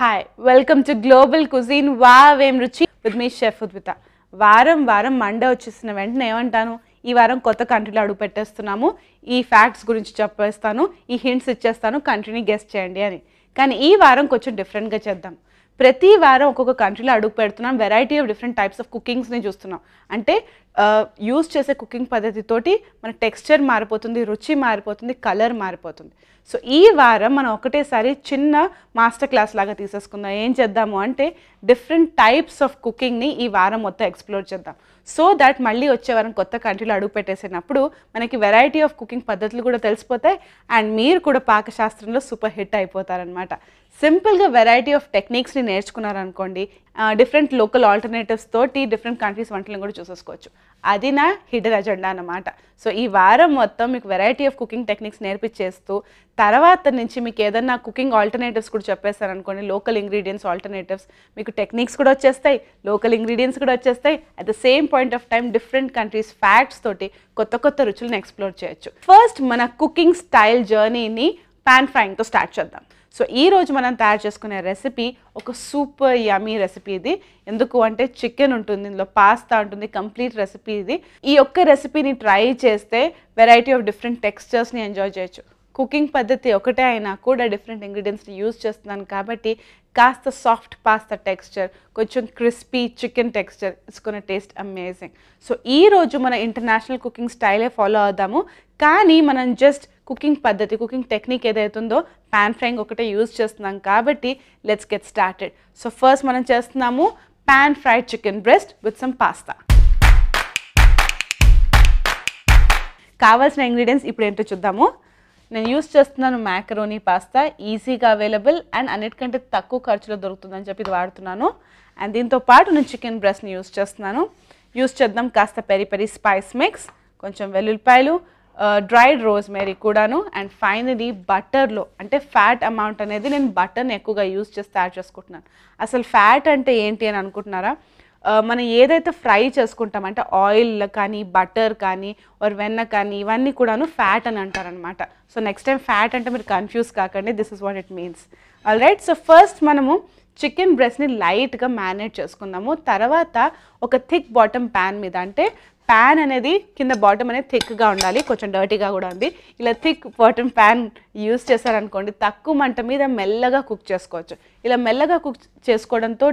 Hi, welcome to Global Cuisine. Wow, em ruchi with me Chef Udvita. వారం Monday వచ్చేసిన వెంటనే ఏమంటాను, ఈ వారం కొత్త కంట్రీలో అడుగు పెట్టేస్తున్నాము, ఈ ఫ్యాక్ట్స్ గురించి చెప్పేస్తాను, ఈ హింట్స్ ఇచ్చేస్తాను, కంట్రీని గెస్ట్ చేయండి అని. కానీ ఈ వారం కొంచెం డిఫరెంట్గా చేద్దాం. ప్రతి వారం ఒక్కొక్క కంట్రీలో అడుగు పెడుతున్నాం, variety of different types of కుకింగ్స్ని చూస్తున్నాం. అంటే యూజ్ చేసే కుకింగ్ పద్ధతితోటి మన టెక్స్చర్ మారిపోతుంది, రుచి మారిపోతుంది, కలర్ మారిపోతుంది. సో ఈ వారం మనం ఒకటేసారి చిన్న మాస్టర్ క్లాస్ లాగా తీసేసుకుందాం. ఏం చేద్దాము అంటే డిఫరెంట్ టైప్స్ ఆఫ్ కుకింగ్ని ఈ వారం మొత్తం ఎక్స్ప్లోర్ చేద్దాం. సో దట్ మళ్ళీ వచ్చే వారం కొత్త కంట్రీలో అడుగు పెట్టేసినప్పుడు మనకి వెరైటీ ఆఫ్ కుకింగ్ పద్ధతులు కూడా తెలిసిపోతాయి అండ్ మీరు కూడా పాకశాస్త్రంలో సూపర్ హిట్ అయిపోతారనమాట. సింపుల్గా వెరైటీ ఆఫ్ టెక్నిక్స్ని నేర్చుకున్నారనుకోండి, డిఫరెంట్ లోకల్ ఆల్టర్నేటివ్స్ తోటి డిఫరెంట్ కంట్రీస్ వంటలను కూడా చూసేసుకోవచ్చు. అది నా హిడెన్ అజెండా అన్నమాట. సో ఈ వారం మొత్తం మీకు వెరైటీ ఆఫ్ కుకింగ్ టెక్నిక్స్ నేర్పించేస్తూ తర్వాత నుంచి మీకు ఏదన్నా కుకింగ్ ఆల్టర్నేటివ్స్ కూడా చెప్పేస్తారనుకోండి, లోకల్ ఇంగ్రీడియంట్స్ ఆల్టర్నేటివ్స్, మీకు టెక్నిక్స్ కూడా వచ్చేస్తాయి, లోకల్ ఇంగ్రీడియంట్స్ కూడా వచ్చేస్తాయి. At the same point of time different countries facts తోటి కొత్త రుచులను ఎక్స్ప్లోర్ చేయొచ్చు. ఫస్ట్ మన కుకింగ్ స్టైల్ జర్నీని పాన్ ఫ్రైయింగ్తో స్టార్ట్ చేద్దాం. సో ఈరోజు మనం తయారు చేసుకునే రెసిపీ ఒక సూపర్ యమీ రెసిపీ. ఇది ఎందుకు అంటే చికెన్ ఉంటుంది, ఇందులో పాస్తా ఉంటుంది, కంప్లీట్ రెసిపీ ఇది. ఈ ఒక్క రెసిపీని ట్రై చేస్తే వెరైటీ ఆఫ్ డిఫరెంట్ టెక్స్చర్స్ని ఎంజాయ్ చేయొచ్చు. కుకింగ్ పద్ధతి ఒకటే అయినా కూడా డిఫరెంట్ ఇంగ్రీడియంట్స్ని యూజ్ చేస్తున్నాను కాబట్టి కాస్త సాఫ్ట్ పాస్తా టెక్స్చర్, కొంచెం crispy chicken texture, it's gonna taste amazing. So ఈరోజు మన ఇంటర్నేషనల్ కుకింగ్ స్టైలే ఫాలో అవుదాము, కానీ మనం జస్ట్ కుకింగ్ పద్ధతి, కుకింగ్ టెక్నిక్ ఏదైతుందో పాన్ ఫ్రైయింగ్ ఒకటే యూజ్ చేస్తున్నాం కాబట్టి let's get started. So first మనం చేస్తున్నాము pan fried chicken breast with some pasta. కావాల్సిన ఇంగ్రీడియంట్స్ ఇప్పుడు ఏంటో చూద్దాము. నేను యూజ్ చేస్తున్నాను మ్యాకరోనీ పాస్తా, ఈజీగా అవైలబుల్ అండ్ అన్నిటికంటే తక్కువ ఖర్చులో దొరుకుతుందని చెప్పి ఇది వాడుతున్నాను. అండ్ దీంతో పాటు నేను చికెన్ బ్రెస్ట్ని యూజ్ చేస్తున్నాను. యూజ్ చేద్దాం కాస్త పెరి స్పైస్ మిక్స్, కొంచెం వెల్లుల్లిపాయలు, డ్రైడ్ రోజ్మేరీ కూడాను, అండ్ ఫైనలీ బటర్లో, అంటే ఫ్యాట్ అమౌంట్ అనేది నేను బటర్ని ఎక్కువగా యూజ్ చేసి తయారు చేసుకుంటున్నాను. అసలు ఫ్యాట్ అంటే ఏంటి అని అనుకుంటున్నారా? మనం ఏదైతే ఫ్రై చేసుకుంటాం అంటే ఆయిల్ కానీ బటర్ కానీ ఆర్ వెన్న కానీ ఇవన్నీ కూడాను ఫ్యాట్ అని అంటారనమాట. సో నెక్స్ట్ టైం ఫ్యాట్ అంటే మీరు కన్ఫ్యూజ్ కాకండి, this is what it means. All right. So first మనము చికెన్ బ్రెస్ట్ని లైట్గా మ్యారినేట్ చేసుకుందాము. తర్వాత ఒక థిక్ బాటమ్ ప్యాన్ మీద, అంటే ప్యాన్ అనేది కింద బాటమ్ అనేది థిక్గా ఉండాలి, కొంచెం డర్టీగా కూడా ఉంది. ఇలా థిక్ బాటమ్ ప్యాన్ యూజ్ చేశారనుకోండి, తక్కువ మంట మీద మెల్లగా కుక్ చేసుకోవచ్చు. ఇలా మెల్లగా కుక్ చేసుకోవడంతో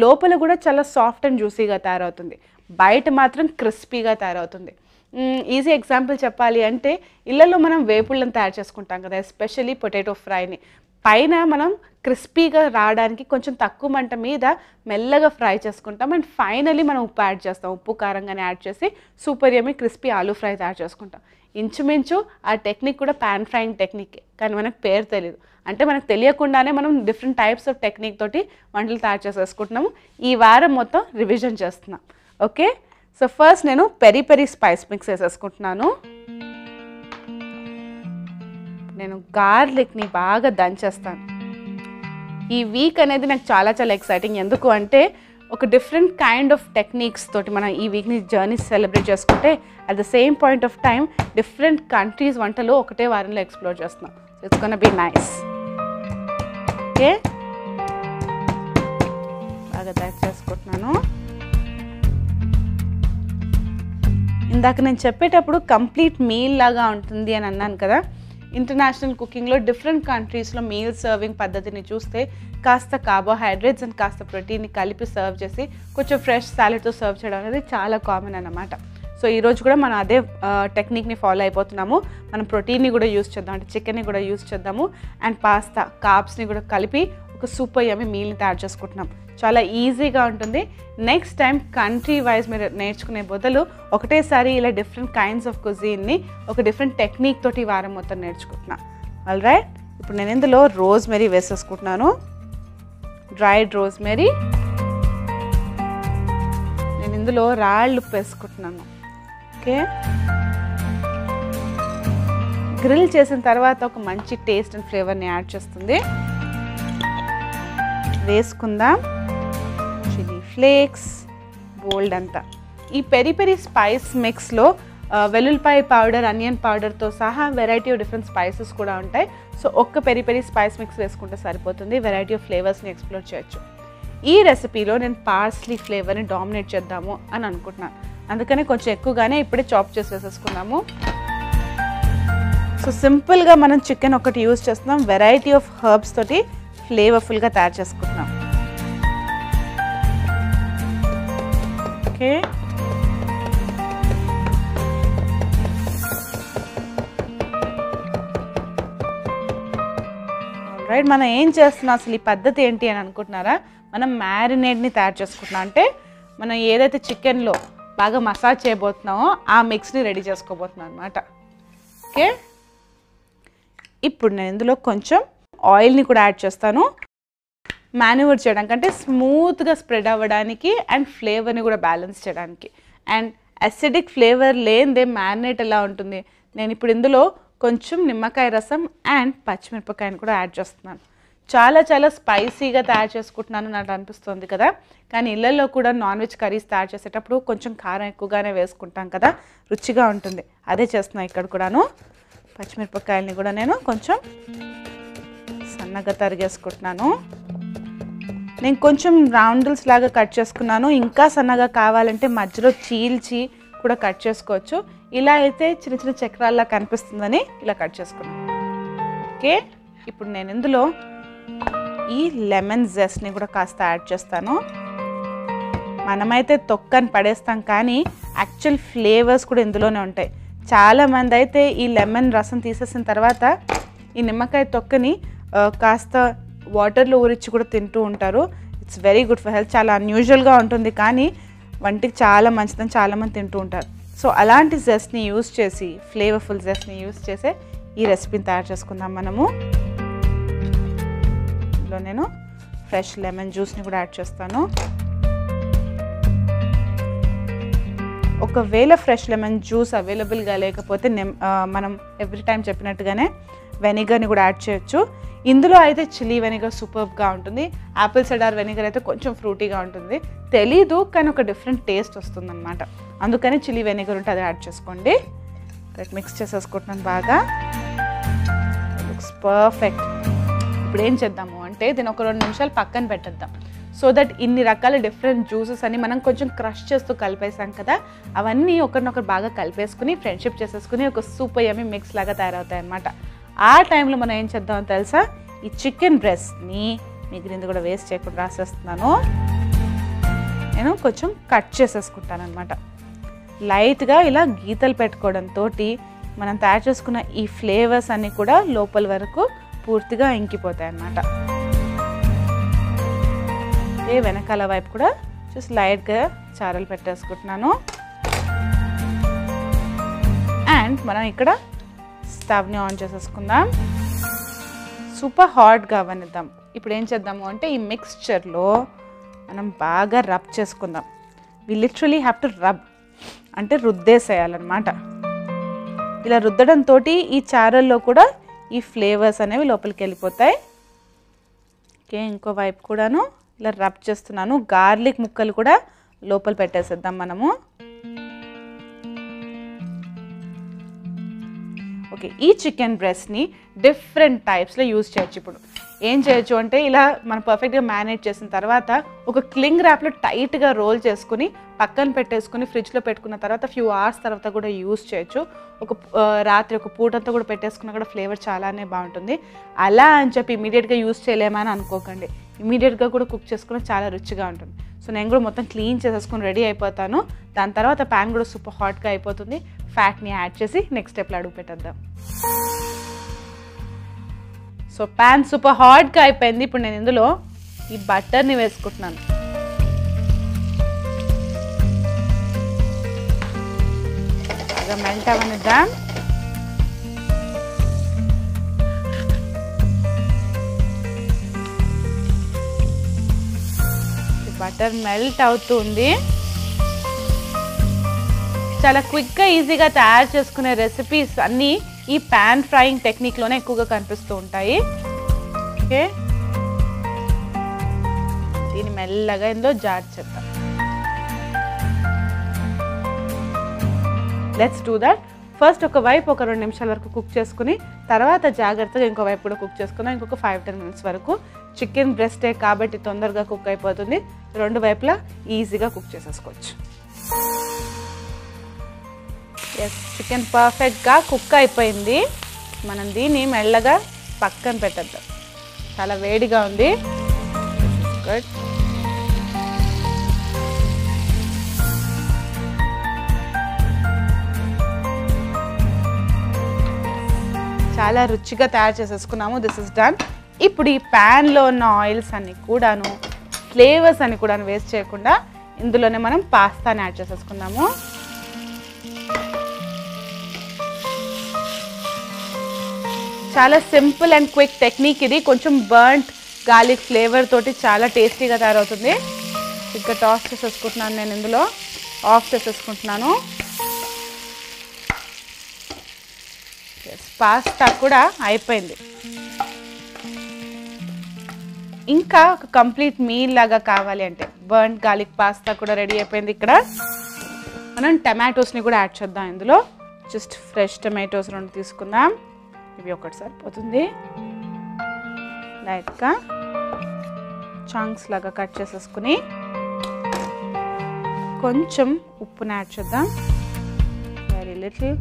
లోపల కూడా చాలా సాఫ్ట్ అండ్ జ్యూసీగా తయారవుతుంది, బయట మాత్రం క్రిస్పీగా తయారవుతుంది. ఈజీ ఎగ్జాంపుల్ చెప్పాలి అంటే ఇళ్ళలో మనం వేపుళ్ళని తయారు చేసుకుంటాం కదా, ఎస్పెషల్లీ పొటాటో ఫ్రైని. పైన మనం క్రిస్పీగా రావడానికి కొంచెం తక్కువ మంట మీద మెల్లగా ఫ్రై చేసుకుంటాం అండ్ ఫైనలీ మనం ఉప్పు యాడ్ చేస్తాం, ఉప్పు కారంగానే యాడ్ చేసి సూపర్ యమ్మీ క్రిస్పీ ఆలూ ఫ్రై తయారు చేసుకుంటాం. ఇంచుమించు ఆ టెక్నిక్ కూడా పాన్ ఫ్రైయింగ్ టెక్నిక్, కానీ మనకు పేరు తెలియదు. అంటే మనకు తెలియకుండానే మనం డిఫరెంట్ టైప్స్ ఆఫ్ టెక్నిక్ తోటి వంటలు తయారు చేసేసుకుంటున్నాము. ఈ వారం మొత్తం రివిజన్ చేస్తున్నాం. ఓకే. సో ఫస్ట్ నేను పెరి స్పైస్ మిక్స్ వేసేసుకుంటున్నాను. నేను గార్లిక్ని బాగా దంచేస్తాను. ఈ వీక్ అనేది నాకు చాలా ఎక్సైటింగ్. ఎందుకు అంటే ఒక డిఫరెంట్ కైండ్ ఆఫ్ టెక్నిక్స్ తోటి మనం ఈ వీక్ని జర్నీ సెలబ్రేట్ చేసుకుంటే at the same point of time different countries వంటలు ఒకటే వారంలో ఎక్స్ప్లోర్ చేస్తున్నాం. So it's gonna be nice. Okay, బాగా దంచేసుకుంటున్నాను. ఇందాక నేను చెప్పేటప్పుడు కంప్లీట్ మీల్ లాగా ఉంటుంది అని అన్నాను కదా. ఇంటర్నేషనల్ కుకింగ్లో డిఫరెంట్ కంట్రీస్లో మీల్ సర్వింగ్ పద్ధతిని చూస్తే కాస్త కార్బోహైడ్రేట్స్ అండ్ కాస్త ప్రోటీన్ని కలిపి సర్వ్ చేసి కొంచెం ఫ్రెష్ సాలెడ్తో సర్వ్ చేయడం అనేది చాలా కామన్ అన్నమాట. సో ఈరోజు కూడా మనం అదే టెక్నిక్ని ఫాలో అయిపోతున్నాము. మనం ప్రోటీన్ని కూడా యూజ్ చేద్దాం, అంటే చికెన్ని కూడా యూజ్ చేద్దాము అండ్ పాస్తా కార్బ్స్ని కూడా కలిపి ఒక సూపర్ యమ్మీ మీల్ని తయారు చేసుకుంటున్నాం. చాలా ఈజీగా ఉంటుంది. నెక్స్ట్ టైం కంట్రీ వైజ్ మీరు నేర్చుకునే బదులు ఒకటేసారి ఇలా డిఫరెంట్ కైండ్స్ ఆఫ్ కుజీన్ని ఒక డిఫరెంట్ టెక్నిక్ తోటి వారం మొత్తం నేర్చుకుంటున్నాను. All right. ఇప్పుడు నేను ఇందులో రోజ్మెరీ వేసేసుకుంటున్నాను, డ్రైడ్ రోజ్మెరీ. నేను ఇందులో రాళ్ళు వేసుకుంటున్నాను. ఓకే, గ్రిల్ చేసిన తర్వాత ఒక మంచి టేస్ట్ అండ్ ఫ్లేవర్ని యాడ్ చేస్తుంది. వేసుకుందాం చిల్లీ ఫ్లేక్స్ బోల్డ్ అంతా. ఈ పెరి స్పైస్ మిక్స్లో వెల్లుల్లిపాయ పౌడర్, ఆనియన్ పౌడర్తో సహా వెరైటీ ఆఫ్ డిఫరెంట్ స్పైసెస్ కూడా ఉంటాయి. సో ఒక్క పెరి పెరి స్పైస్ మిక్స్ వేసుకుంటే సరిపోతుంది. వెరైటీ ఆఫ్ ఫ్లేవర్స్ని ఎక్స్ప్లోర్ చేయొచ్చు. ఈ రెసిపీలో నేను పార్స్లీ ఫ్లేవర్ని డామినేట్ చేద్దాము అని అనుకుంటున్నాను. అందుకని కొంచెం ఎక్కువగానే ఇప్పుడే చాప్ చేసి వేసేసుకున్నాము. సో సింపుల్గా మనం చికెన్ ఒకటి యూజ్ చేస్తున్నాం. వెరైటీ ఆఫ్ హర్బ్స్ తోటి ఫ్లేవర్ఫుల్గా తయారు చేసుకుంటున్నాం. Okay, right. మనం ఏం చేస్తున్నాం అసలు, ఈ పద్ధతి ఏంటి అని అనుకుంటున్నారా? మనం మ్యారినేట్ని తయారు చేసుకుంటున్నాం. అంటే మనం ఏదైతే చికెన్లో బాగా మసాజ్ చేయబోతున్నామో ఆ మిక్స్ని రెడీ చేసుకోబోతున్నాం అనమాట. ఓకే, ఇప్పుడు నేను ఇందులో కొంచెం ఆయిల్ని కూడా యాడ్ చేస్తాను. మ్యాన్యూవర్ చేయడానికి, అంటే స్మూత్గా స్ప్రెడ్ అవ్వడానికి అండ్ ఫ్లేవర్ని కూడా బ్యాలెన్స్ చేయడానికి. అండ్ అసిడిక్ ఫ్లేవర్ లేనిదే మ్యారినేట్ ఎలా ఉంటుంది. నేను ఇప్పుడు ఇందులో కొంచెం నిమ్మకాయ రసం అండ్ పచ్చిమిరపకాయని కూడా యాడ్ చేస్తున్నాను. చాలా చాలా స్పైసీగా తయారు చేసుకుంటున్నాను నాకు అనిపిస్తుంది కదా. కానీ ఇళ్ళల్లో కూడా నాన్ వెజ్ కర్రీస్ తయారు చేసేటప్పుడు కొంచెం కారం ఎక్కువగానే వేసుకుంటాం కదా, రుచిగా ఉంటుంది. అదే చేస్తున్నాను ఇక్కడ కూడాను. పచ్చిమిరపకాయలని కూడా నేను కొంచెం సన్నగా తరిగేసుకుంటున్నాను. నేను కొంచెం రౌండిల్స్ లాగా కట్ చేసుకున్నాను. ఇంకా సన్నగా కావాలంటే మధ్యలో చీల్చి కూడా కట్ చేసుకోవచ్చు. ఇలా అయితే చిన్న చిన్న చక్రాల్లా కనిపిస్తుందని ఇలా కట్ చేసుకున్నాను. ఓకే, ఇప్పుడు నేను ఇందులో ఈ లెమన్ జెస్ట్ని కూడా కాస్త యాడ్ చేస్తాను. మనమైతే తొక్కని పడేస్తాం కానీ యాక్చువల్ ఫ్లేవర్స్ కూడా ఇందులోనే ఉంటాయి. చాలామంది అయితే ఈ లెమన్ రసం తీసేసిన తర్వాత ఈ నిమ్మకాయ తొక్కని కాస్త వాటర్లో ఊరించి కూడా తింటూ ఉంటారు. It's very good for health. చాలా అన్యూజువల్గా ఉంటుంది కానీ వంటికి చాలా మంచిదని చాలామంది తింటూ ఉంటారు. సో అలాంటి జెస్ట్ని యూజ్ చేసి, ఫ్లేవర్ఫుల్ జెస్ట్ని యూజ్ చేసే ఈ రెసిపీని తయారు చేసుకుందాం మనము. ఇందులో నేను ఫ్రెష్ లెమన్ జ్యూస్ని కూడా యాడ్ చేస్తాను. ఒకవేళ ఫ్రెష్ లెమన్ జ్యూస్ అవైలబుల్గా లేకపోతే మనం ఎవ్రీ టైం చెప్పినట్టుగానే వెనిగర్ని కూడా యాడ్ చేయొచ్చు. ఇందులో అయితే చిల్లీ వెనిగర్ సూపర్గా ఉంటుంది. యాపిల్ సైడర్ వెనిగర్ అయితే కొంచెం ఫ్రూటీగా ఉంటుంది. తెలీదు కానీ ఒక డిఫరెంట్ టేస్ట్ వస్తుందన్నమాట. అందుకని చిల్లీ వెనిగర్ ఉంటే అది యాడ్ చేసుకోండి. మిక్స్ చేసేసుకుంటున్నాను బాగా. Looks perfect. ఇప్పుడు ఏం చేద్దాము అంటే దీన్ని ఒక 2 నిమిషాలు పక్కన పెట్టేద్దాం. సో దట్ ఇన్ని రకాల డిఫరెంట్ జ్యూసెస్ అని మనం కొంచెం క్రష్ చేస్తూ కలిపేసాం కదా, అవన్నీ ఒకరినొకరు బాగా కలిపేసుకుని ఫ్రెండ్షిప్ చేసేసుకుని ఒక సూపర్ యమ్మీ మిక్స్ లాగా తయారవుతాయి అన్నమాట. ఆ టైంలో మనం ఏం చేద్దామో తెలుసా, ఈ చికెన్ బ్రెస్ట్ని మిగిలింది కూడా వేస్ట్ చేయకుండా రాసేస్తున్నాను. నేను కొంచెం కట్ చేసేసుకుంటాను అనమాట. లైట్గా ఇలా గీతలు పెట్టుకోవడంతో మనం తయారు చేసుకున్న ఈ ఫ్లేవర్స్ అన్నీ కూడా లోపల వరకు పూర్తిగా ఇంకిపోతాయి అన్నమాట. వెనకాల వైపు కూడా జస్ట్ లైట్గా చారలు పెట్టేసుకుంటున్నాను. అండ్ మనం ఇక్కడ స్టవ్ని ఆన్ చేసేసుకుందాం. సూపర్ హాట్గా అవనిద్దాం. ఇప్పుడు ఏం చేద్దాము అంటే ఈ మిక్స్చర్లో మనం బాగా రబ్ చేసుకుందాం. వి లిటరలీ హ్యావ్ టు రబ్, అంటే రుద్దేసేయాలన్నమాట. ఇలా రుద్దడంతో ఈ చారల్లో కూడా ఈ ఫ్లేవర్స్ అనేవి లోపలికి వెళ్ళిపోతాయి. ఓకే, ఇంకో వైపు కూడాను ఇలా రబ్ చేస్తున్నాను. గార్లిక్ ముక్కలు కూడా లోపల పెట్టేసేద్దాం మనము. ఓకే, ఈ చికెన్ బ్రెస్ట్ని డిఫరెంట్ టైప్స్లో యూజ్ చేయొచ్చు. ఇప్పుడు ఏం చేయొచ్చు అంటే ఇలా మనం పర్ఫెక్ట్గా మ్యారినేట్ చేసిన తర్వాత ఒక క్లింగ్ ర్యాప్లో టైట్గా రోల్ చేసుకుని పక్కన పెట్టేసుకుని ఫ్రిడ్జ్లో పెట్టుకున్న తర్వాత ఫ్యూ అవర్స్ తర్వాత కూడా యూజ్ చేయొచ్చు. రాత్రి ఒక పూటంతా కూడా పెట్టేసుకున్నా కూడా ఫ్లేవర్ చాలానే బాగుంటుంది. అలా అని చెప్పి ఇమీడియట్గా యూజ్ చేయలేమని అనుకోకండి. ఇమీడియట్గా కూడా కుక్ చేసుకుని చాలా రుచిగా ఉంటుంది. సో నేను కూడా మొత్తం క్లీన్ చేసేసుకుని రెడీ అయిపోతాను. దాని తర్వాత ప్యాన్ కూడా సూపర్ హాట్గా అయిపోతుంది. ఫ్యాట్ని యాడ్ చేసి నెక్స్ట్ స్టెప్లో అడుగు పెట్టేద్దాం. సో ప్యాన్ సూపర్ హాట్గా అయిపోయింది. ఇప్పుడు నేను ఇందులో ఈ బటర్ని వేసుకుంటున్నాను. బాగా మెల్ట్ అవనిద్దాం. బటర్ మెల్ట్ అవుతుంది. చాలా క్విక్గా ఈజీగా తయారు చేసుకునే రెసిపీస్ అన్నీ ఈ ప్యాన్ ఫ్రైయింగ్ టెక్నిక్లోనే ఎక్కువగా కనిపిస్తూ ఉంటాయి. ఓకే, దీన్ని మెల్లగా ఇందులో జార్ చేద్దాం. Let's do that. ఫస్ట్ ఒక వైపు ఒక 2 నిమిషాల వరకు కుక్ చేసుకుని తర్వాత జాగ్రత్తగా ఇంకో వైపు కూడా కుక్ చేసుకుందాం. ఇంకొక 5-10 మినిట్స్ వరకు. చికెన్ బ్రెస్టే కాబట్టి తొందరగా కుక్ అయిపోతుంది. 2 వైపులా ఈజీగా కుక్ చేసేసుకోవచ్చు. ఎస్, చికెన్ పర్ఫెక్ట్గా కుక్ అయిపోయింది. మనం దీన్ని మెల్లగా పక్కన పెట్టద్దాం. చాలా వేడిగా ఉంది. గుడ్. చాలా రుచిగా తయారు చేసేసుకున్నాము. This is done. ఇప్పుడు ఈ ప్యాన్లో ఉన్న ఆయిల్స్ అన్ని కూడాను, ఫ్లేవర్స్ అన్ని కూడా వేస్ట్ చేయకుండా ఇందులోనే మనం పాస్తాని యాడ్ చేసేసుకుందాము. చాలా సింపుల్ అండ్ క్విక్ టెక్నిక్ ఇది. కొంచెం బర్న్ట్ గార్లిక్ ఫ్లేవర్ తోటి చాలా టేస్టీగా తయారవుతుంది. ఇక్కడ టాస్ చేసేసుకుంటున్నాను. నేను ఇందులో ఆఫ్ చేసేసుకుంటున్నాను. పాస్తా కూడా అయిపోయింది. ఇంకా ఒక కంప్లీట్ మీల్ లాగా కావాలి అంటే బర్న్ట్ గార్లిక్ పాస్తా కూడా రెడీ అయిపోయింది. ఇక్కడ మనం టమాటోస్ని కూడా యాడ్ చేద్దాం. ఇందులో జస్ట్ ఫ్రెష్ టమాటోస్ 2 తీసుకుందాం. ఇవి ఒకటి సరిపోతుంది. లైట్గా చంక్స్ లాగా కట్ చేసేసుకుని కొంచెం ఉప్పుని యాడ్ చేద్దాం. Very little.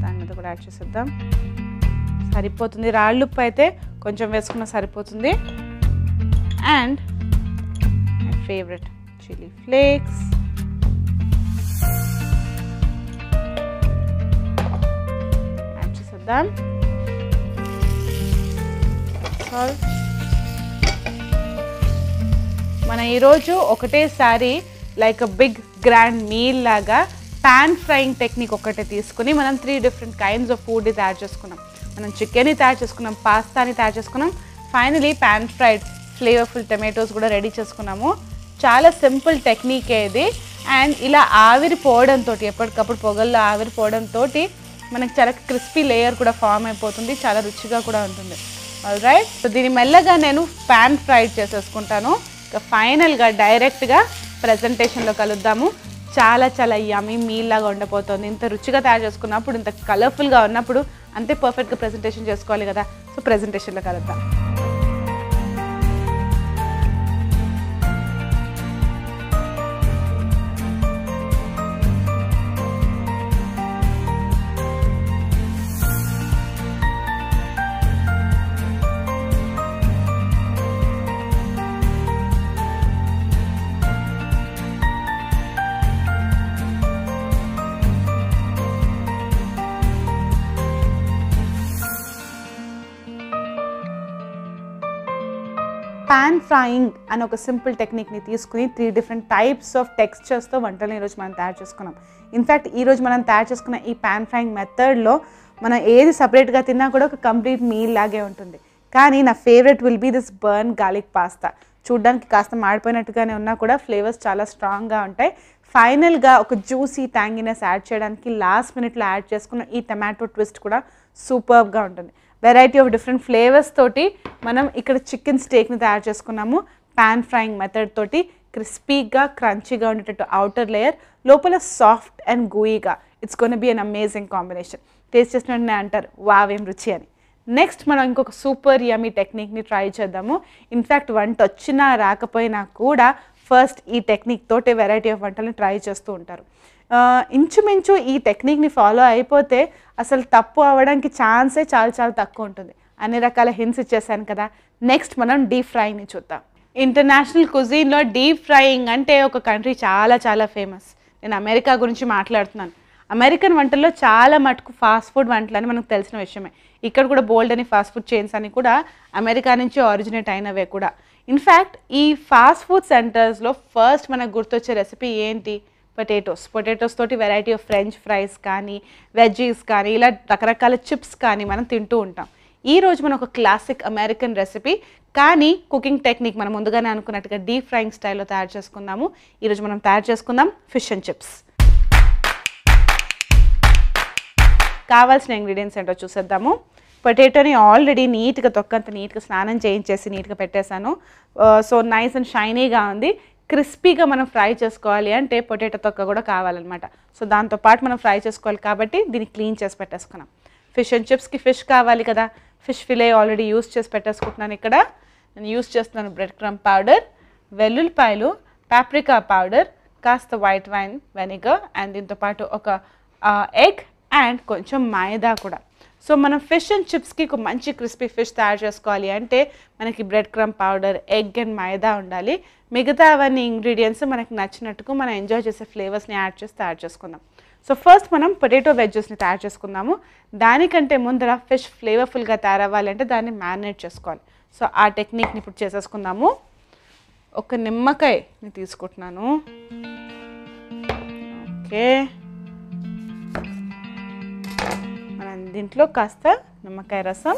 దాని మీద కూడా యాడ్ చేసేద్దాం. సరిపోతుంది. రాళ్ళు ఉప్పు అయితే కొంచెం వేసుకున్నా సరిపోతుంది. And my favourite chilli flakes. Add చేసేద్దాం. సాల్ట్. మనం ఈరోజు ఒకటేసారి like a big grand meal లాగా పాన్ ఫ్రైయింగ్ టెక్నిక్ ఒకటే తీసుకుని మనం 3 డిఫరెంట్ కైండ్స్ ఆఫ్ ఫుడ్ తయారు చేసుకున్నాం. మనం చికెన్ని తయారు చేసుకున్నాం, పాస్తాని తయారు చేసుకున్నాం, finally pan fried flavourful tomatoes కూడా రెడీ చేసుకున్నాము. చాలా సింపుల్ టెక్నికే ఇది. అండ్ ఇలా ఆవిరి పోవడంతో, ఎప్పటికప్పుడు పొగల్లో ఆవిరి పోవడంతో మనకి చాలా క్రిస్పీ లేయర్ కూడా ఫామ్ అయిపోతుంది. చాలా రుచిగా కూడా ఉంటుంది. ఆల్రైట్. సో దీన్ని మెల్లగా నేను పాన్ ఫ్రైడ్ చేసేసుకుంటాను. ఇక ఫైనల్గా డైరెక్ట్గా ప్రజెంటేషన్లో కలుద్దాము. చాలా చాలా యమ్మీ మీల్ లాగా ఉండబోతుంది. ఇంత రుచిగా తయారు చేసుకున్నప్పుడు, ఇంత కలర్ఫుల్గా ఉన్నప్పుడు అంతే పర్ఫెక్ట్గా ప్రజెంటేషన్ చేసుకోవాలి కదా. సో ప్రజెంటేషన్లో కలుద్దాం. పాన్ ఫ్రైయింగ్ అని ఒక సింపుల్ టెక్నిక్ని తీసుకుని 3 డిఫరెంట్ టైప్స్ ఆఫ్ టెక్స్చర్స్తో వంటలను ఈరోజు మనం తయారు చేసుకున్నాం. ఇన్ఫ్యాక్ట్ ఈరోజు మనం తయారు చేసుకున్న ఈ పాన్ ఫ్రైయింగ్ మెథడ్లో మనం ఏది సపరేట్గా తిన్నా కూడా ఒక కంప్లీట్ మీల్ లాగే ఉంటుంది. కానీ నా favourite will be this burn garlic pasta. చూడడానికి కాస్త మాడిపోయినట్టుగానే ఉన్నా కూడా ఫ్లేవర్స్ చాలా స్ట్రాంగ్గా ఉంటాయి. ఫైనల్గా ఒక జ్యూసీ ట్యాంగినెస్ యాడ్ చేయడానికి లాస్ట్ మినిట్లో యాడ్ చేసుకున్న ఈ టమాటో ట్విస్ట్ కూడా సూపర్గా ఉంటుంది. వెరైటీ ఆఫ్ డిఫరెంట్ ఫ్లేవర్స్ తోటి మనం ఇక్కడ చికెన్ స్టేక్ని తయారు చేసుకున్నాము. పాన్ ఫ్రైయింగ్ మెథడ్ తోటి క్రిస్పీగా క్రంచీగా ఉండేటట్టు అవుటర్ లేయర్, లోపల సాఫ్ట్ అండ్ గూయిగా. It's gonna be an amazing combination. Taste చేసినట్టునే అంటారు వావ్ ఏం రుచి అని. నెక్స్ట్ మనం ఇంకొక సూపర్ యమ్మీ టెక్నిక్ని ట్రై చేద్దాము. ఇన్ఫ్యాక్ట్ వంట వచ్చినా రాకపోయినా కూడా ఫస్ట్ ఈ టెక్నిక్ తోటి వెరైటీ ఆఫ్ వంటల్ని ట్రై చేస్తూ ఉంటారు. ఇంచుమించు ఈ టెక్నిక్ని ఫాలో అయిపోతే అసలు తప్పు అవ్వడానికి ఛాన్సే చాలా చాలా తక్కువ ఉంటుంది. అన్ని రకాల హింట్స్ ఇచ్చేసాను కదా. నెక్స్ట్ మనం డీప్ ఫ్రైయింగ్ని చూద్దాం. ఇంటర్నేషనల్ కుజీన్లో డీప్ ఫ్రైయింగ్ అంటే ఒక కంట్రీ చాలా చాలా ఫేమస్. నేను అమెరికా గురించి మాట్లాడుతున్నాను. అమెరికన్ వంటల్లో చాలా మటుకు ఫాస్ట్ ఫుడ్ వంటలు అని మనకు తెలిసిన విషయమే. ఇక్కడ కూడా బోల్డ్ అని ఫాస్ట్ ఫుడ్ చైన్స్ అని కూడా అమెరికా నుంచి ఆరిజినేట్ అయినవే కూడా. ఇన్ఫ్యాక్ట్ ఈ ఫాస్ట్ ఫుడ్ సెంటర్స్లో ఫస్ట్ మనకు గుర్తొచ్చే రెసిపీ ఏంటి? పొటాటోస్ తోటి వెరైటీ ఆఫ్ ఫ్రెంచ్ ఫ్రైస్ కానీ, వెజ్జీస్ కానీ, ఇలా రకరకాల చిప్స్ కానీ మనం తింటూ ఉంటాం. ఈరోజు మనం ఒక క్లాసిక్ అమెరికన్ రెసిపీ కానీ కుకింగ్ టెక్నిక్ మనం ముందుగానే అనుకున్నట్టుగా డీప్ ఫ్రైయింగ్ స్టైల్లో తయారు చేసుకుందాము. ఈరోజు మనం తయారు చేసుకుందాం ఫిష్ అండ్ చిప్స్. కావాల్సిన ఇంగ్రీడియంట్స్ ఏంటో చూసేద్దాము. పొటాటోని ఆల్రెడీ నీట్గా తొక్కంత నీట్గా స్నానం చేయించేసి నీట్గా పెట్టేశాను. సో నైస్ అండ్ షైనీగా ఉంది. క్రిస్పీగా మనం ఫ్రై చేసుకోవాలి అంటే పొటాటో తొక్క కూడా కావాలన్నమాట. సో దాంతోపాటు మనం ఫ్రై చేసుకోవాలి కాబట్టి దీన్ని క్లీన్ చేసి పెట్టేసుకున్నాం. ఫిష్ అండ్ చిప్స్కి ఫిష్ కావాలి కదా, ఫిష్ ఫిలే ఆల్రెడీ యూస్ చేసి పెట్టేసుకుంటున్నాను. ఇక్కడ నేను యూస్ చేస్తున్నాను బ్రెడ్ క్రమ్ పౌడర్, వెల్లుల్లిపాయలు, పాప్రికా పౌడర్, కాస్త వైట్ వైన్ వెనిగర్ అండ్ దీంతోపాటు ఒక ఎగ్ అండ్ కొంచెం మైదా కూడా. సో మనం ఫిష్ అండ్ చిప్స్కి ఒక మంచి క్రిస్పీ ఫిష్ తయారు చేసుకోవాలి అంటే మనకి bread crumb powder, egg and మైదా ఉండాలి. మిగతా అవన్నీ ఇంగ్రీడియంట్స్ మనకి నచ్చినట్టుకు మనం ఎంజాయ్ చేసే ఫ్లేవర్స్ని యాడ్ చేసి తయారు చేసుకుందాం. సో ఫస్ట్ మనం పొటాటో వెజ్జెస్ని తయారు చేసుకుందాము. దానికంటే ముందర ఫిష్ ఫ్లేవర్ఫుల్గా తయారవ్వాలంటే దాన్ని మ్యారినేట్ చేసుకోవాలి. సో ఆ టెక్నిక్ని ఇప్పుడు చేసేసుకుందాము. ఒక నిమ్మకాయని తీసుకుంటున్నాను. ఓకే, మనం దీంట్లో కాస్త నిమ్మకాయ రసం,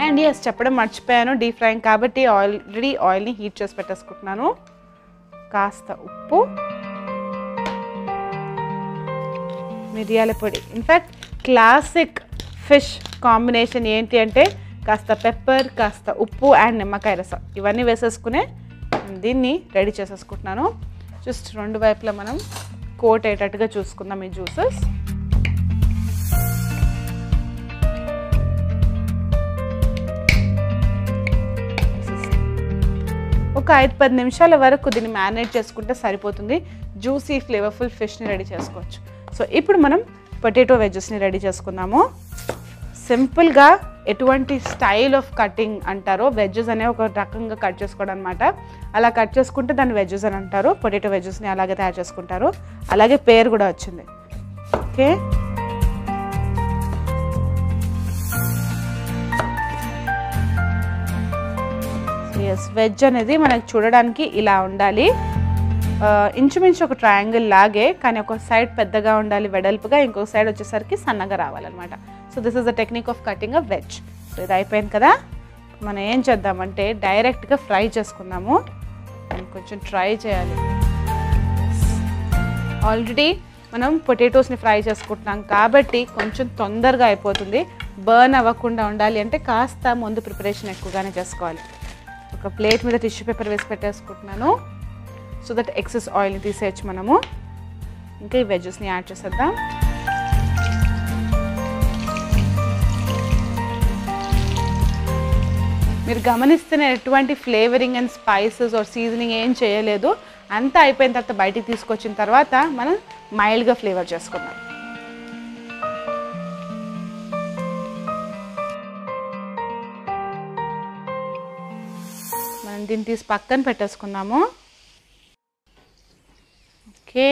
అండ్ ఎస్ చెప్పడం మర్చిపోయాను, డీప్ ఫ్రైయింగ్ కాబట్టి ఆల్రెడీ ఆయిల్ని హీట్ చేసి పెట్టేసుకుంటున్నాను. కాస్త ఉప్పు, మిరియాల పొడి. ఇన్ఫ్యాక్ట్ క్లాసిక్ ఫిష్ కాంబినేషన్ ఏంటి అంటే కాస్త పెప్పర్, కాస్త ఉప్పు అండ్ నిమ్మకాయ రసం ఇవన్నీ వేసేసుకునే దీన్ని రెడీ చేసేసుకుంటున్నాను. జస్ట్ రెండు వైపులా మనం కోట్ అయ్యేటట్టుగా చూసుకుందాం ఈ జ్యూసెస్. ఒక 5-10 నిమిషాల వరకు దీన్ని మ్యారినేట్ చేసుకుంటే సరిపోతుంది. జ్యూసీ ఫ్లేవర్ఫుల్ ఫిష్ని రెడీ చేసుకోవచ్చు. సో ఇప్పుడు మనం పొటాటో వెజ్జెస్ని రెడీ చేసుకుందాము. సింపుల్గా ఎటువంటి స్టైల్ ఆఫ్ కటింగ్ అంటారో, వెజ్జెస్ అనే ఒక రకంగా కట్ చేసుకోవడం అనమాట. అలా కట్ చేసుకుంటే దాన్ని వెజ్జెస్ అని అంటారు. పొటాటో వెజ్జెస్ని అలాగే తయారు చేసుకుంటారు. అలాగే పేరు కూడా వచ్చింది. ఓకే, ఎస్, వెజ్ అనేది మనకి చూడడానికి ఇలా ఉండాలి. ఇంచుమించు ఒక ట్రయాంగిల్ లాగే, కానీ ఒక సైడ్ పెద్దగా ఉండాలి వెడల్పుగా, ఇంకొక సైడ్ వచ్చేసరికి సన్నగా రావాలన్నమాట. So this is the technique of cutting a veg. So ఇది అయిపోయింది కదా, మనం ఏం చేద్దామంటే డైరెక్ట్గా ఫ్రై చేసుకుందాము. కొంచెం ట్రై చేయాలి. ఆల్రెడీ మనం పొటాటోస్ని ఫ్రై చేసుకుంటున్నాం కాబట్టి కొంచెం తొందరగా అయిపోతుంది. బర్న్ అవ్వకుండా ఉండాలి అంటే కాస్త ముందు ప్రిపరేషన్ ఎక్కువగానే చేసుకోవాలి. ఒక ప్లేట్ మీద టిష్యూ పేపర్ వేసి పెట్టేసుకుంటున్నాను. సో దట్ ఎక్సెస్ ఆయిల్ని తీసేయచ్చు మనము. ఇంకా ఈ వెజ్జెస్ని యాడ్ చేసేద్దాం. మీరు గమనిస్తున్న ఎటువంటి flavouring and spices or seasoning ఏం చేయలేదు. అంతా అయిపోయిన తర్వాత బయటికి తీసుకొచ్చిన తర్వాత మనం మైల్డ్గా ఫ్లేవర్ చేసుకుందాం. మనం దీన్ని తీసి పక్కన పెట్టేసుకుందాము. ఓకే,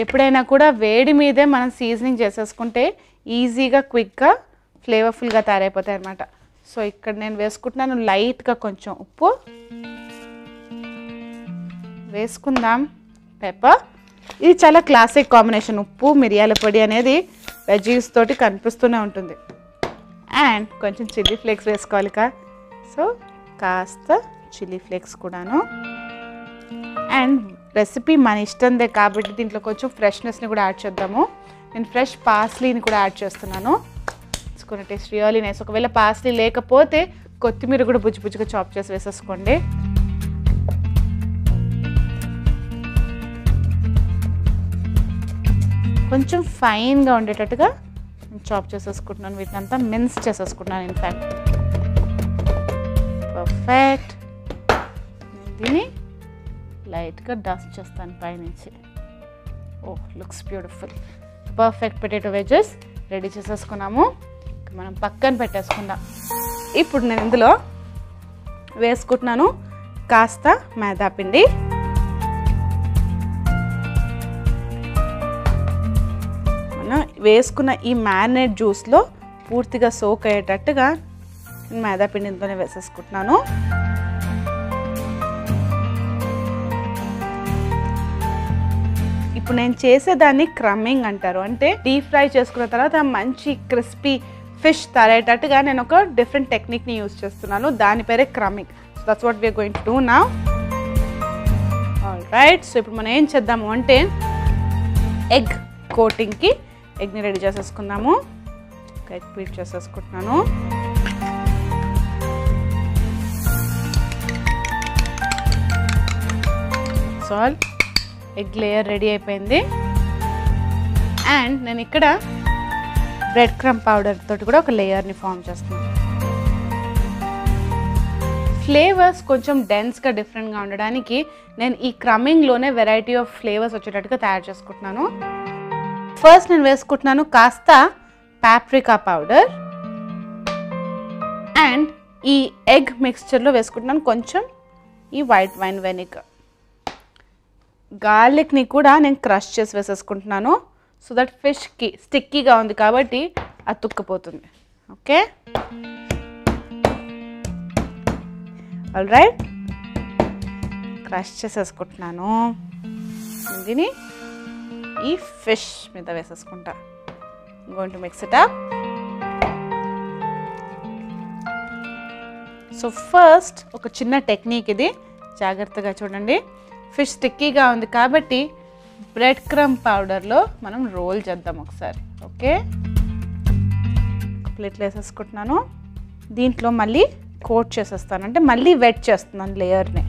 ఎప్పుడైనా కూడా వేడి మీదే మనం సీజనింగ్ చేసేసుకుంటే ఈజీగా క్విక్గా ఫ్లేవర్ఫుల్గా తయారైపోతాయి అన్నమాట. సో ఇక్కడ నేను వేసుకుంటున్నాను లైట్గా కొంచెం ఉప్పు వేసుకుందాం, పెప్పర్. ఇది చాలా క్లాసిక్ కాంబినేషన్. ఉప్పు మిరియాల పొడి అనేది వెజ్జీస్ తోటి కనిపిస్తూనే ఉంటుంది. అండ్ కొంచెం చిల్లీ ఫ్లేక్స్ వేసుకోవాలి కదా. సో కాస్త చిల్లీ ఫ్లేక్స్ కూడాను. అండ్ రెసిపీ మన ఇష్టందే కాబట్టి దీంట్లో కొంచెం ఫ్రెష్నెస్ని కూడా యాడ్ చేద్దాము. నేను ఫ్రెష్ పార్స్లీని కూడా యాడ్ చేస్తున్నాను. It's gonna taste really nice. ఒకవేళ పార్స్లీ లేకపోతే కొత్తిమీర కూడా బుజ్జి బుజ్జిగా చాప్ చేసి వేసేసుకోండి. కొంచెం ఫైన్గా ఉండేటట్టుగా చాప్ చేసేసుకుంటున్నాను. వీటిని అంతా మిన్స్ చేసేసుకుంటున్నాను. In fact perfect. దీన్ని లైట్గా డస్ట్ చేస్తాను పైనుంచి. Oh, looks beautiful. Perfect potato wedges ready చేసేసుకున్నాము. మనం పక్కన పెట్టేసుకుందాం. ఇప్పుడు నేను ఇందులో వేసుకుంటున్నాను కాస్త మైదా పిండి. మనం వేసుకున్న ఈ మ్యారినేట్ జ్యూస్లో పూర్తిగా సోక్ అయ్యేటట్టుగా నేను మైదా పిండితోనే వేసేసుకుంటున్నాను. ఇప్పుడు నేను చేసేదాన్ని క్రమ్మింగ్ అంటారు. అంటే డీప్ ఫ్రై చేసుకున్న తర్వాత మంచి క్రిస్పీ ఫిష్ తయారయ్యేటట్టుగా నేను ఒక డిఫరెంట్ టెక్నిక్ని యూజ్ చేస్తున్నాను. దాని పేరే crumbing. So that's what we're going to do now. Alright, so ఇప్పుడు మనం ఏం చేద్దాము అంటే ఎగ్ కోటింగ్కి ఎగ్ని రెడీ చేసేసుకుందాము. ఎగ్ బీట్ చేసేసుకుంటున్నాను. That's all. Egg layer ready అయిపోయింది. అండ్ నేను ఇక్కడ బ్రెడ్ క్రమ్ పౌడర్ తోటి కూడా ఒక లేయర్ని ఫామ్ చేస్తున్నాను. ఫ్లేవర్స్ కొంచెం డెన్స్గా డిఫరెంట్గా ఉండడానికి నేను ఈ క్రమ్మింగ్లోనే వెరైటీ ఆఫ్ ఫ్లేవర్స్ వచ్చేటట్టుగా తయారు చేసుకుంటున్నాను. ఫస్ట్ నేను వేసుకుంటున్నాను కాస్త పాప్రికా పౌడర్ అండ్ ఈ ఎగ్ మిక్స్చర్లో వేసుకుంటున్నాను కొంచెం ఈ వైట్ వైన్ వెనిగర్. గార్లిక్ని కూడా నేను క్రష్ చేసి వేసేసుకుంటున్నాను సో దట్ ఫిష్కి స్టిక్కీగా ఉంది కాబట్టి అతుక్కుపోతుంది. Okay, all right. క్రష్ చేసేసుకుంటున్నాను. దీన్ని ఈ ఫిష్ మీద వేసేసుకుంటా. Going to mix it up. So first ఒక చిన్న టెక్నిక్ ఇది, జాగ్రత్తగా చూడండి. ఫిష్ స్టిక్కీగా ఉంది కాబట్టి బ్రెడ్ క్రమ్ పౌడర్లో మనం రోల్ చేద్దాం ఒకసారి. ఓకే, ప్లేట్లో వేసేసుకుంటున్నాను. దీంట్లో మళ్ళీ కోట్ చేసేస్తాను, అంటే మళ్ళీ వెట్ చేస్తున్నాను లేయర్ని.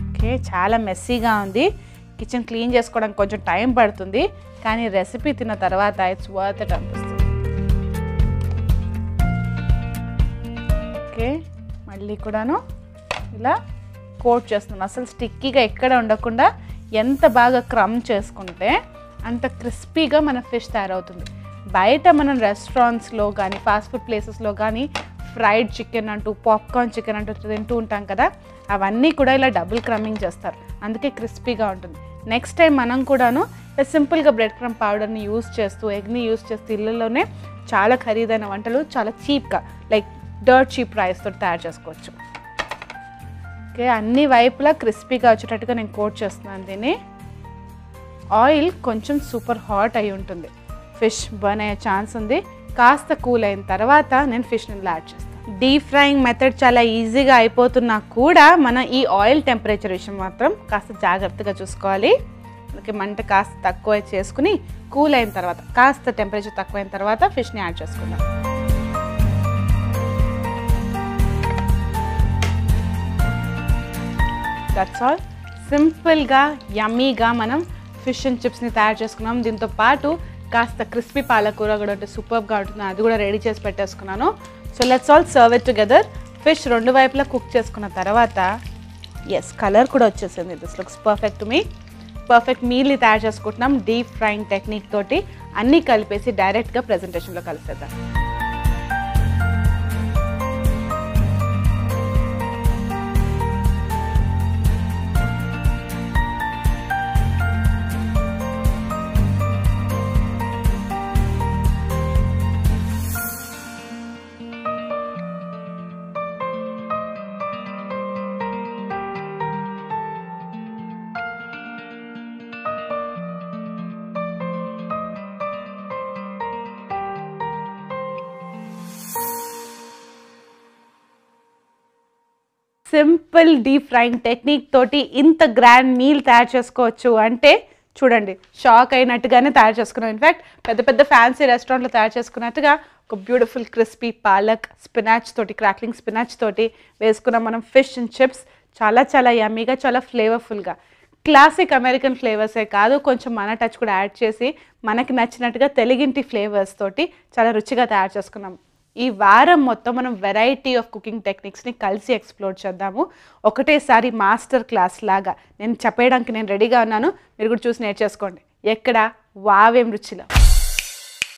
ఓకే, చాలా మెస్సీగా ఉంది. కిచెన్ క్లీన్ చేసుకోవడానికి కొంచెం టైం పడుతుంది, కానీ రెసిపీ తిన్న తర్వాత ఇట్స్ వర్త్ ఇట్ అనిపిస్తుంది. ఓకే, మళ్ళీ కూడాను ఇలా కోట్ చేస్తున్నాను. అసలు స్టిక్కీగా ఎక్కడ ఉండకుండా ఎంత బాగా క్రమ్ చేసుకుంటే అంత క్రిస్పీగా మన ఫిష్ తయారవుతుంది. బయట మనం రెస్టారెంట్స్లో కానీ ఫాస్ట్ ఫుడ్ ప్లేసెస్లో కానీ ఫ్రైడ్ చికెన్ అంటూ పాప్కార్న్ చికెన్ అంటూ తింటూ ఉంటాం కదా, అవన్నీ కూడా ఇలా డబుల్ క్రమ్మింగ్ చేస్తారు, అందుకే క్రిస్పీగా ఉంటుంది. నెక్స్ట్ టైం మనం కూడాను సింపుల్గా బ్రెడ్ క్రమ్ పౌడర్ని యూజ్ చేస్తూ ఎగ్ని యూజ్ చేస్తూ ఇళ్ళల్లోనే చాలా ఖరీదైన వంటలు చాలా చీప్గా లైక్ డర్ట్ చీప్ ప్రైస్తో తయారు చేసుకోవచ్చు. ఓకే, అన్ని వైపులా క్రిస్పీగా వచ్చేటట్టుగా నేను కోట్ చేస్తున్నాను దీన్ని. ఆయిల్ కొంచెం సూపర్ హాట్ అయి ఉంటుంది, ఫిష్ బర్న్ అయ్యే ఛాన్స్ ఉంది. కాస్త కూల్ అయిన తర్వాత నేను ఫిష్ని యాడ్ చేస్తాను. డీప్ ఫ్రైయింగ్ మెథడ్ చాలా ఈజీగా అయిపోతున్నా కూడా మనం ఈ ఆయిల్ టెంపరేచర్ విషయం మాత్రం కాస్త జాగ్రత్తగా చూసుకోవాలి. మనకి మంట కాస్త తక్కువ చేసుకుని కూల్ అయిన తర్వాత కాస్త టెంపరేచర్ తక్కువైన తర్వాత ఫిష్ని యాడ్ చేసుకుందాం. That's all. సింపుల్గా యమ్మీగా మనం ఫిష్ అండ్ చిప్స్ని తయారు చేసుకున్నాం. దీంతో పాటు కాస్త క్రిస్పీ పాలకూర కూడా ఉంటే సూపర్గా ఉంటుంది, అది కూడా రెడీ చేసి పెట్టేసుకున్నాను. So let's all serve it together. Fish రెండు వైపులా కుక్ చేసుకున్న తర్వాత ఎస్ కలర్ కూడా వచ్చేసింది. This looks perfect to me. Perfect మీల్ని తయారు చేసుకుంటున్నాం డీప్ ఫ్రైయింగ్ టెక్నిక్ తోటి. అన్నీ కలిపేసి డైరెక్ట్గా ప్రెజెంటేషన్లో కలిసేద్దాం. సింపుల్ డీప్ ఫ్రైయింగ్ టెక్నిక్ తోటి ఇంత గ్రాండ్ మీల్ తయారు చేసుకోవచ్చు అంటే చూడండి, షాక్ అయినట్టుగానే తయారు చేసుకున్నాం. ఇన్ఫ్యాక్ట్ పెద్ద పెద్ద ఫ్యాన్సీ రెస్టారెంట్లో తయారు చేసుకున్నట్టుగా ఒక బ్యూటిఫుల్ క్రిస్పీ పాలక్ స్పినాచ్ తోటి, క్రాక్లింగ్ స్పినాచ్ తోటి వేసుకున్నాం మనం ఫిష్ అండ్ చిప్స్. చాలా చాలా యమ్మీగా, చాలా ఫ్లేవర్ఫుల్గా. క్లాసిక్ అమెరికన్ ఫ్లేవర్సే కాదు, కొంచెం మన టచ్ కూడా యాడ్ చేసి మనకి నచ్చినట్టుగా తెలుగింటి ఫ్లేవర్స్ తోటి చాలా రుచిగా తయారు చేసుకున్నాం. ఈ వారం మొత్తం మనం వెరైటీ ఆఫ్ కుకింగ్ టెక్నిక్స్ని కలిసి ఎక్స్ప్లోర్ చేద్దాము. ఒకటేసారి మాస్టర్ క్లాస్ లాగా నేను చెప్పడానికి నేను రెడీగా ఉన్నాను. మీరు కూడా చూసి నేర్చేసుకోండి. ఎక్కడ వావేం రుచిలో.